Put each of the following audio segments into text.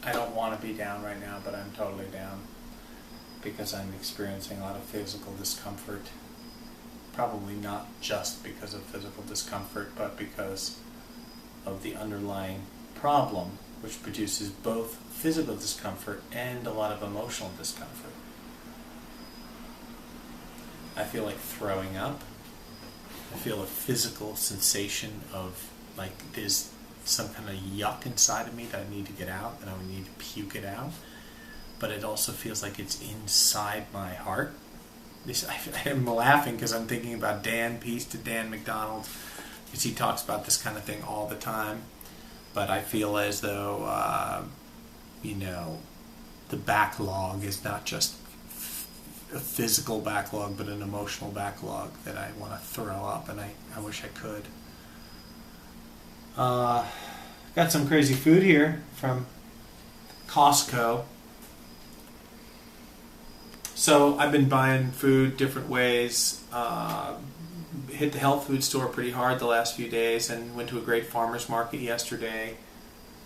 I don't want to be down right now, but I'm totally down because I'm experiencing a lot of physical discomfort. Probably not just because of physical discomfort, but because of the underlying problem, which produces both physical discomfort and a lot of emotional discomfort. I feel like throwing up. I feel a physical sensation of like there's some kind of yuck inside of me that I need to get out, and I would need to puke it out. But it also feels like it's inside my heart. I'm laughing because I'm thinking about Dan, peace to Dan McDonald, because he talks about this kind of thing all the time. But I feel as though, the backlog is not just a physical backlog, but an emotional backlog that I want to throw up, and I wish I could. Got some crazy food here from Costco. So I've been buying food different ways. Hit the health food store pretty hard the last few days, and went to a great farmer's market yesterday.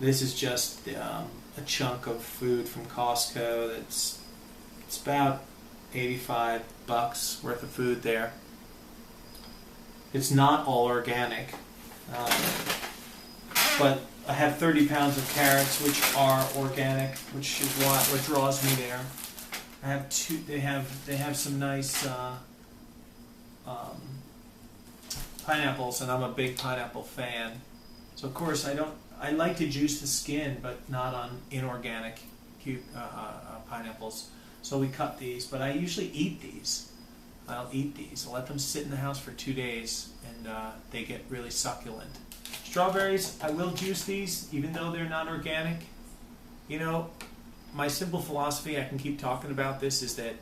This is just a chunk of food from Costco. It's about $85 worth of food there. It's not all organic, but I have 30 pounds of carrots, which are organic, which is what draws me there. I have two. They have some nice pineapples, and I'm a big pineapple fan. So of course I like to juice the skin, but not on inorganic pineapples. So we cut these, but I usually eat these. I'll eat these. I'll let them sit in the house for 2 days, and they get really succulent. Strawberries, I will juice these, even though they're not organic. My simple philosophy, I can keep talking about this, is that,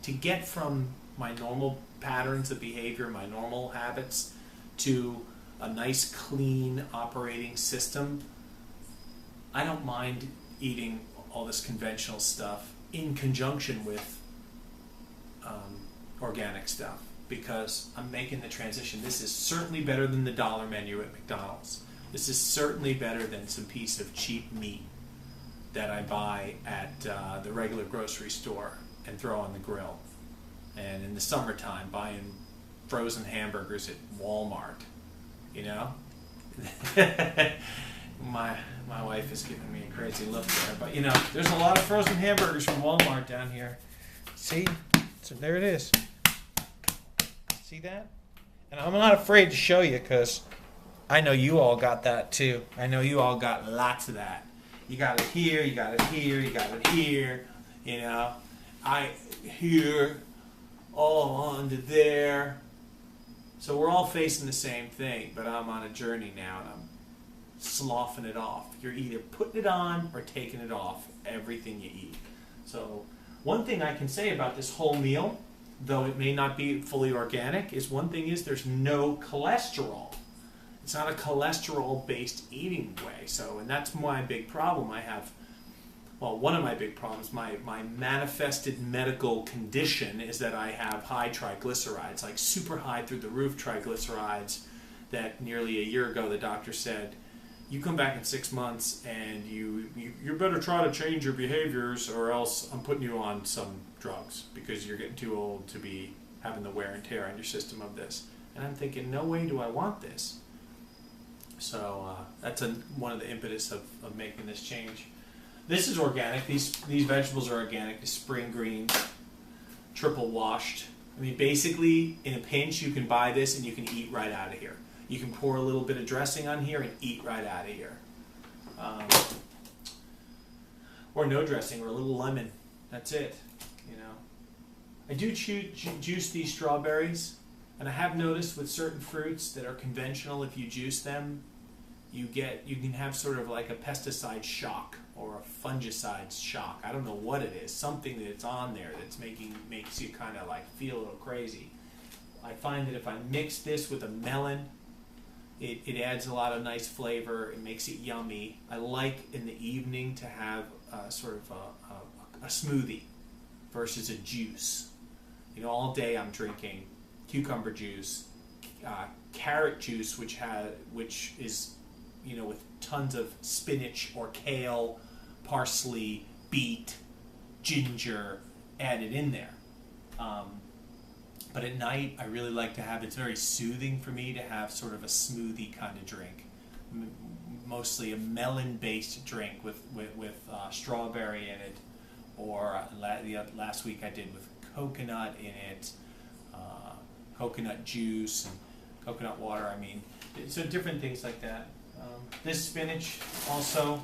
to get from my normal patterns of behavior, my normal habits, to a nice, clean operating system, I don't mind eating all this conventional stuff in conjunction with organic stuff, because I'm making the transition. This is certainly better than the dollar menu at McDonald's. This is certainly better than some piece of cheap meat that I buy at the regular grocery store and throw on the grill. And in the summertime, buying frozen hamburgers at Walmart, My wife is giving me a crazy look there, but there's a lot of frozen hamburgers from Walmart down here. See? So there it is. See that? And I'm not afraid to show you, because I know you all got that too. I know you all got lots of that. You got it here, you got it here, you got it here, here, all onto there. So we're all facing the same thing, but I'm on a journey now, and I'm sloughing it off. You're either putting it on or taking it off, everything you eat. So one thing I can say about this whole meal, though it may not be fully organic, is there's no cholesterol. It's not a cholesterol-based eating way. So, and that's my big problem. I have, one of my big problems, my manifested medical condition is that I have high triglycerides, like super high through the roof triglycerides, that nearly a year ago the doctor said, you come back in 6 months and you better try to change your behaviors, or else I'm putting you on some drugs, because you're getting too old to be having the wear and tear on your system of this. And I'm thinking, no way do I want this. So that's one of the impetus of making this change. This is organic. These vegetables are organic. The spring greens, triple washed. I mean, basically, in a pinch, you can buy this and you can eat right out of here. You can pour a little bit of dressing on here and eat right out of here. Or no dressing, or a little lemon. That's it. I do juice these strawberries, and I have noticed with certain fruits that are conventional, if you juice them, you can have sort of like a pesticide shock or a fungicide shock. I don't know what it is. Something that's on there that's makes you kind of like feel a little crazy. I find that if I mix this with a melon, it adds a lot of nice flavor. It makes it yummy. I like in the evening to have sort of a smoothie versus a juice. All day I'm drinking cucumber juice, carrot juice, which is with tons of spinach or kale parsley, beet, ginger added in there. But at night, I really like to have, it's very soothing for me to have sort of a smoothie kind of drink. Mostly a melon-based drink with strawberry in it, or last week I did with coconut in it, coconut juice and coconut water, I mean. So different things like that. This spinach also,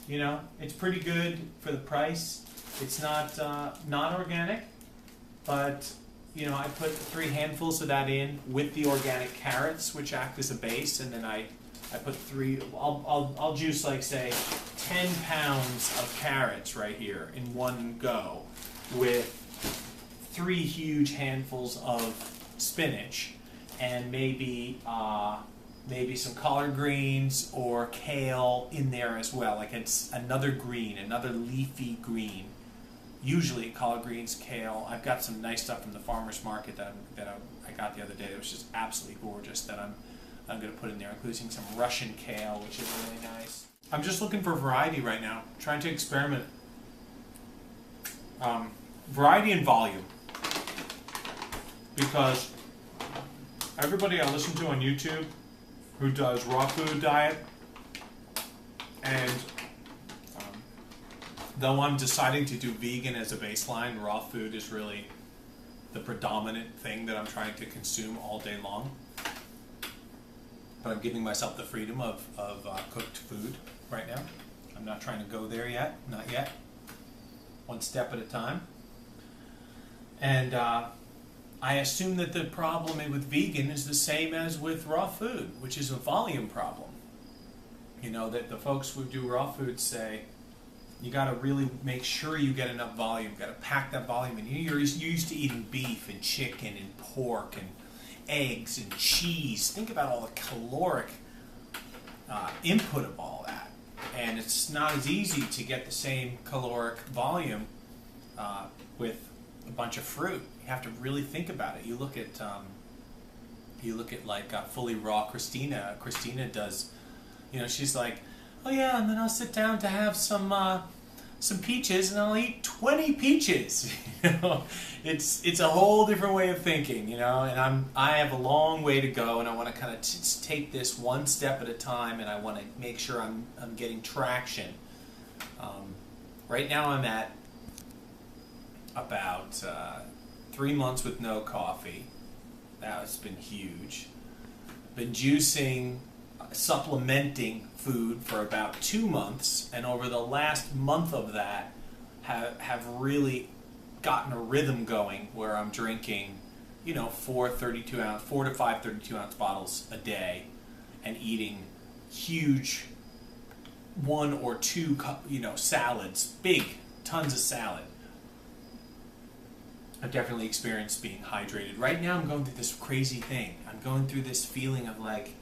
you know, it's pretty good for the price. It's not organic, but you know, I put 3 handfuls of that in with the organic carrots, which act as a base, and then I put 3. I'll juice like say 10 pounds of carrots right here in one go, with 3 huge handfuls of spinach, and maybe some collard greens or kale in there as well. Like it's another green, another leafy green. Usually collard greens, kale. I've got some nice stuff from the farmer's market that I got the other day that was just absolutely gorgeous that I'm going to put in there, including some Russian kale, which is really nice. I'm just looking for variety right now, trying to experiment. Variety and volume. Because everybody I listen to on YouTube who does raw food diet, and though I'm deciding to do vegan as a baseline, raw food is really the predominant thing that I'm trying to consume all day long. But I'm giving myself the freedom of cooked food right now. I'm not trying to go there yet, not yet. One step at a time. And I assume that the problem with vegan is the same as with raw food, which is a volume problem. You know, that the folks who do raw food say, you got to really make sure you get enough volume. You got to pack that volume in. You're used to eating beef and chicken and pork and eggs and cheese. Think about all the caloric input of all that. And it's not as easy to get the same caloric volume with a bunch of fruit. You have to really think about it. You look at like fully raw Christina. Christina does, you know, she's like, oh yeah, and then I'll sit down to have some peaches, and I'll eat 20 peaches. You know, it's a whole different way of thinking. You know, and I have a long way to go, and I want to kind of take this one step at a time, and I want to make sure I'm getting traction. Right now, I'm at about 3 months with no coffee. That has been huge. Been juicing, supplementing food for about 2 months, and over the last month of that have really gotten a rhythm going where I'm drinking, you know, 4 to 5 32-ounce bottles a day, and eating huge 1 or 2 salads, big tons of salad. I've definitely experienced being hydrated. Right now I'm going through this crazy thing. I'm going through this feeling of like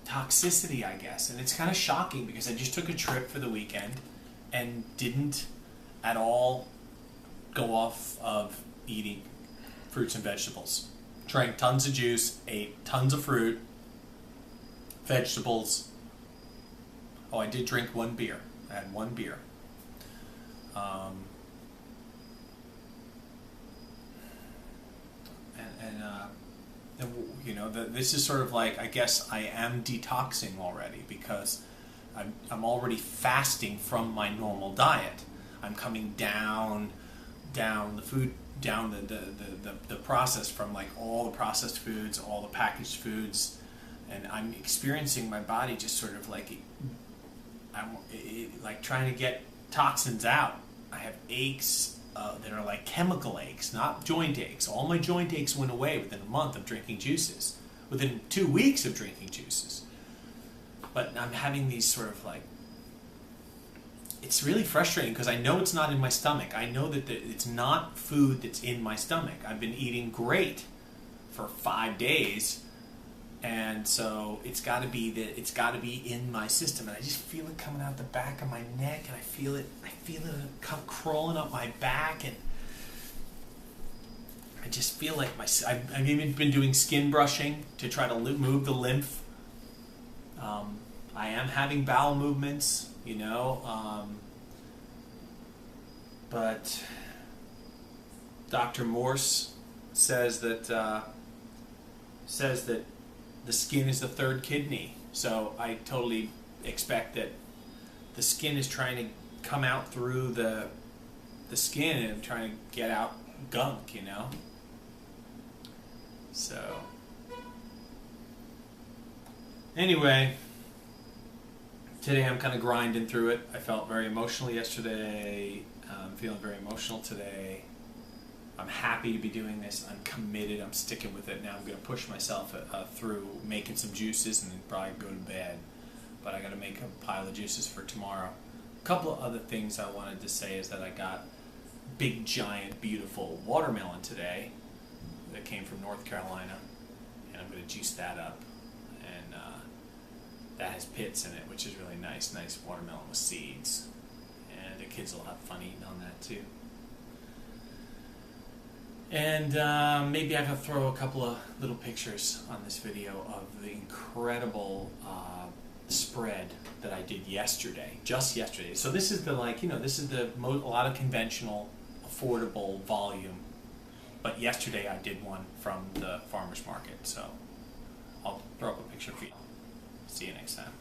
toxicity, I guess. And it's kind of shocking because I just took a trip for the weekend and didn't at all go off of eating fruits and vegetables. Drank tons of juice, ate tons of fruit, vegetables. Oh, I did drink 1 beer. I had 1 beer. You know, this is sort of like, I guess I am detoxing already because I'm already fasting from my normal diet. I'm coming down the food, down the process from like all the processed foods, all the packaged foods, and I'm experiencing my body just sort of like, like trying to get toxins out. I have aches that are like chemical aches, not joint aches. All my joint aches went away within a month of drinking juices, within 2 weeks of drinking juices. But I'm having these sort of like, it's really frustrating because I know it's not in my stomach. I know that it's not food that's in my stomach. I've been eating great for 5 days, and so it's got to be in my system, and I just feel it coming out the back of my neck, and I feel it come crawling up my back, and I just feel like I've even been doing skin brushing to try to move the lymph. I am having bowel movements, but Dr. Morse says that the skin is the third kidney. So I totally expect that the skin is trying to come out through the skin and trying to get out gunk, So anyway, today I'm kind of grinding through it. I felt very emotional yesterday. I'm feeling very emotional today. I'm happy to be doing this. I'm committed. I'm sticking with it. Now I'm going to push myself through making some juices and then probably go to bed. But I got to make a pile of juices for tomorrow. A couple of other things I wanted to say is that I got big, giant, beautiful watermelon today that came from North Carolina, and I'm going to juice that up. And that has pits in it, which is really nice. Nice watermelon with seeds. And the kids will have fun eating on that too. And maybe I can throw a couple of little pictures on this video of the incredible spread that I did yesterday, just yesterday. So this is this is a lot of conventional, affordable volume. But yesterday I did one from the farmer's market. So I'll throw up a picture for you. See you next time.